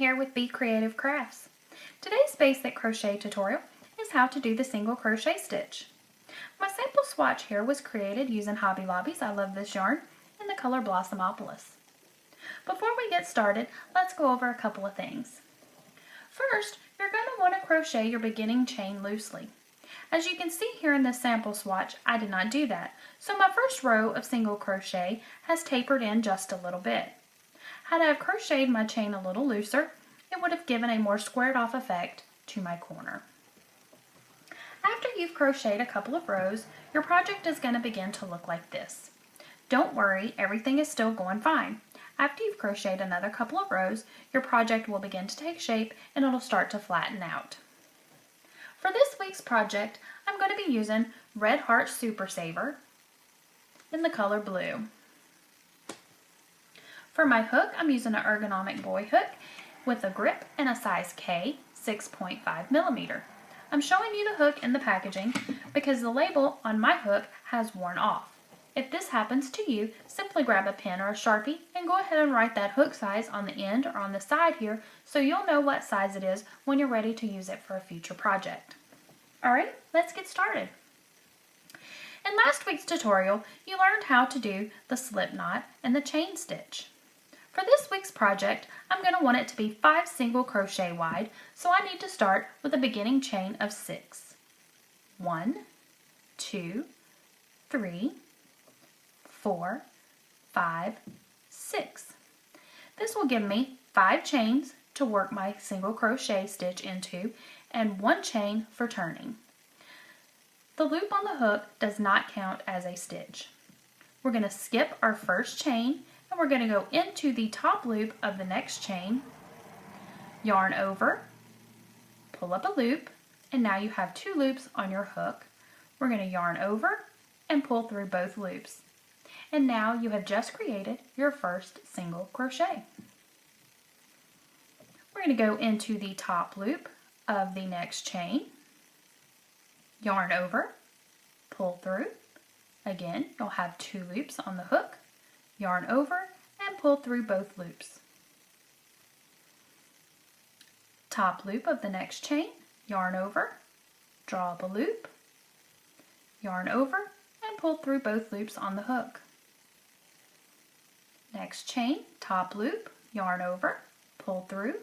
here with BeeCreative Crafts. Today's basic crochet tutorial is how to do the single crochet stitch. My sample swatch here was created using Hobby Lobby's I Love This Yarn in the color Blossomopolis. Before we get started, let's go over a couple of things. First, you're going to want to crochet your beginning chain loosely. As you can see here in this sample swatch, I did not do that, so my first row of single crochet has tapered in just a little bit. Had I have crocheted my chain a little looser, it would have given a more squared off effect to my corner. After you've crocheted a couple of rows, your project is going to begin to look like this. Don't worry, everything is still going fine. After you've crocheted another couple of rows, your project will begin to take shape and it'll start to flatten out. For this week's project, I'm going to be using Red Heart Super Saver in the color blue. For my hook, I'm using an ergonomic boy hook with a grip and a size K, 6.5 millimeter. I'm showing you the hook in the packaging because the label on my hook has worn off. If this happens to you, simply grab a pen or a Sharpie and go ahead and write that hook size on the end or on the side here so you'll know what size it is when you're ready to use it for a future project. Alright, let's get started. In last week's tutorial, you learned how to do the slip knot and the chain stitch. For this week's project, I'm going to want it to be 5 single crochet wide, so I need to start with a beginning chain of 6. 1, 2, 3, 4, 5, 6. This will give me 5 chains to work my single crochet stitch into and 1 chain for turning. The loop on the hook does not count as a stitch. We're going to skip our first chain and we're going to go into the top loop of the next chain, yarn over, pull up a loop, and now you have 2 loops on your hook. We're going to yarn over and pull through both loops. And now you have just created your first single crochet. We're going to go into the top loop of the next chain, yarn over, pull through. Again, you'll have 2 loops on the hook, yarn over, and pull through both loops. Top loop of the next chain, yarn over, draw up a loop, yarn over, and pull through both loops on the hook. Next chain, top loop, yarn over, pull through,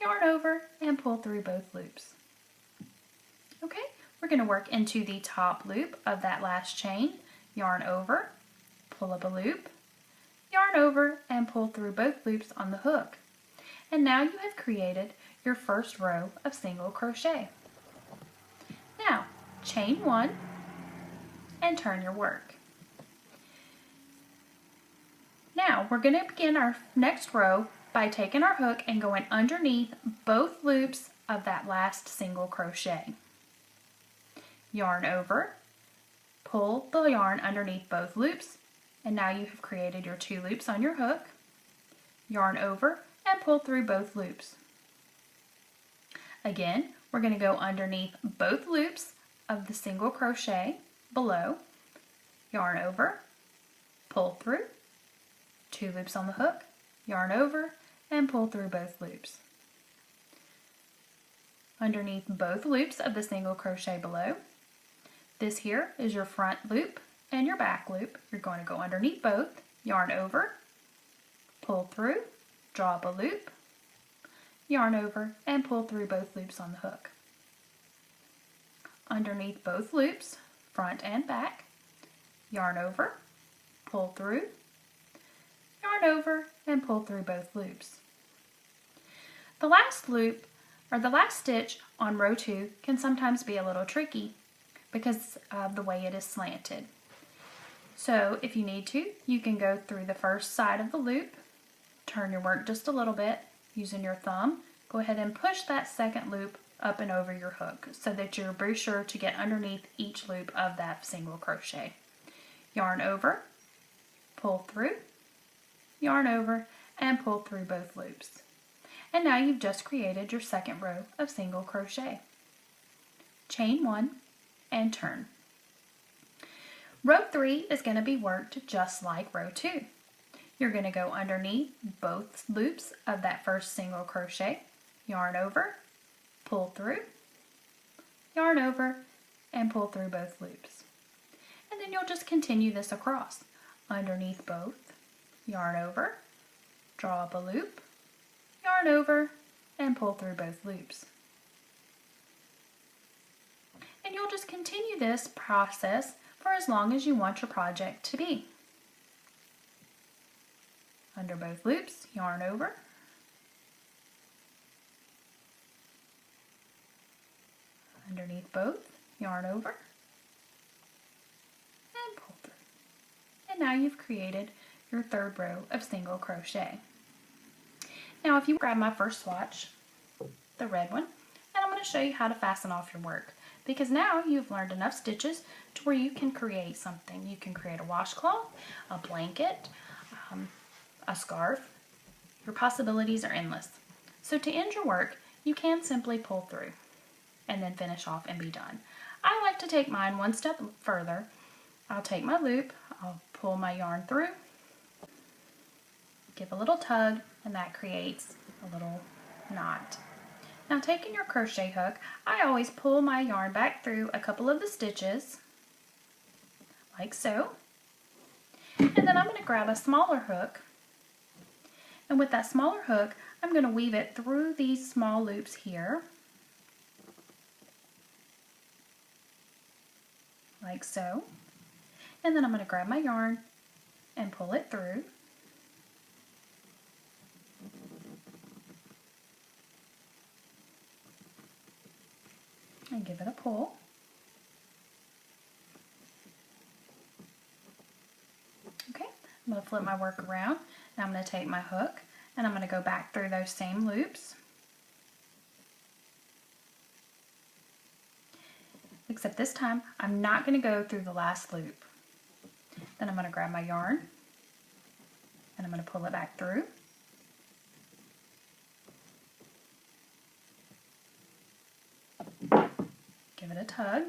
yarn over, and pull through both loops. Okay, we're going to work into the top loop of that last chain, yarn over, pull up a loop, yarn over, and pull through both loops on the hook. And now you have created your first row of single crochet. Now, chain 1 and turn your work. Now, we're going to begin our next row by taking our hook and going underneath both loops of that last single crochet. Yarn over, pull the yarn underneath both loops, and now you have created your 2 loops on your hook. Yarn over and pull through both loops. Again, we're going to go underneath both loops of the single crochet below, yarn over, pull through, 2 loops on the hook, yarn over, and pull through both loops. Underneath both loops of the single crochet below, this here is your front loop and your back loop. You're going to go underneath both, yarn over, pull through, draw up a loop, yarn over, and pull through both loops on the hook. Underneath both loops, front and back, yarn over, pull through, yarn over, and pull through both loops. The last loop, or the last stitch on row 2 can sometimes be a little tricky because of the way it is slanted. So if you need to, you can go through the first side of the loop, turn your work just a little bit using your thumb, go ahead and push that second loop up and over your hook so that you're very sure to get underneath each loop of that single crochet. Yarn over, pull through, yarn over, and pull through both loops. And now you've just created your second row of single crochet. Chain 1 and turn. Row 3 is going to be worked just like row 2. You're going to go underneath both loops of that first single crochet, yarn over, pull through, yarn over, and pull through both loops. And then you'll just continue this across. Underneath both, yarn over, draw up a loop, yarn over, and pull through both loops. And you'll just continue this process for as long as you want your project to be. Under both loops, yarn over, underneath both, yarn over, and pull through. And now you've created your third row of single crochet. Now if you grab my first swatch, the red one, and I'm going to show you how to fasten off your work, because now you've learned enough stitches to where you can create something. You can create a washcloth, a blanket, a scarf. Your possibilities are endless. So to end your work, you can simply pull through and then finish off and be done. I like to take mine one step further. I'll take my loop, I'll pull my yarn through, give a little tug, and that creates a little knot. Now taking your crochet hook, I always pull my yarn back through a couple of the stitches, like so. And then I'm going to grab a smaller hook, and with that smaller hook, I'm going to weave it through these small loops here, like so. And then I'm going to grab my yarn and pull it through. And give it a pull. Okay, I'm going to flip my work around. Now I'm going to take my hook and I'm going to go back through those same loops. Except this time, I'm not going to go through the last loop. Then I'm going to grab my yarn and I'm going to pull it back through. Give it a tug,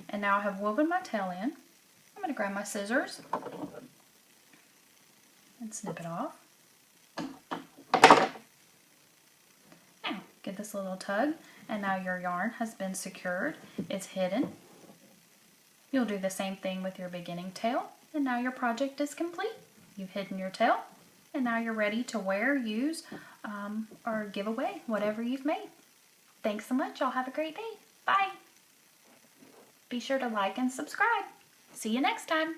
and now I have woven my tail in. I'm going to grab my scissors and snip it off. Now, give this a little tug, and now your yarn has been secured. It's hidden. You'll do the same thing with your beginning tail, and now your project is complete. You've hidden your tail, and now you're ready to wear, use, or give away whatever you've made. Thanks so much. Y'all have a great day. Bye. Be sure to like and subscribe. See you next time.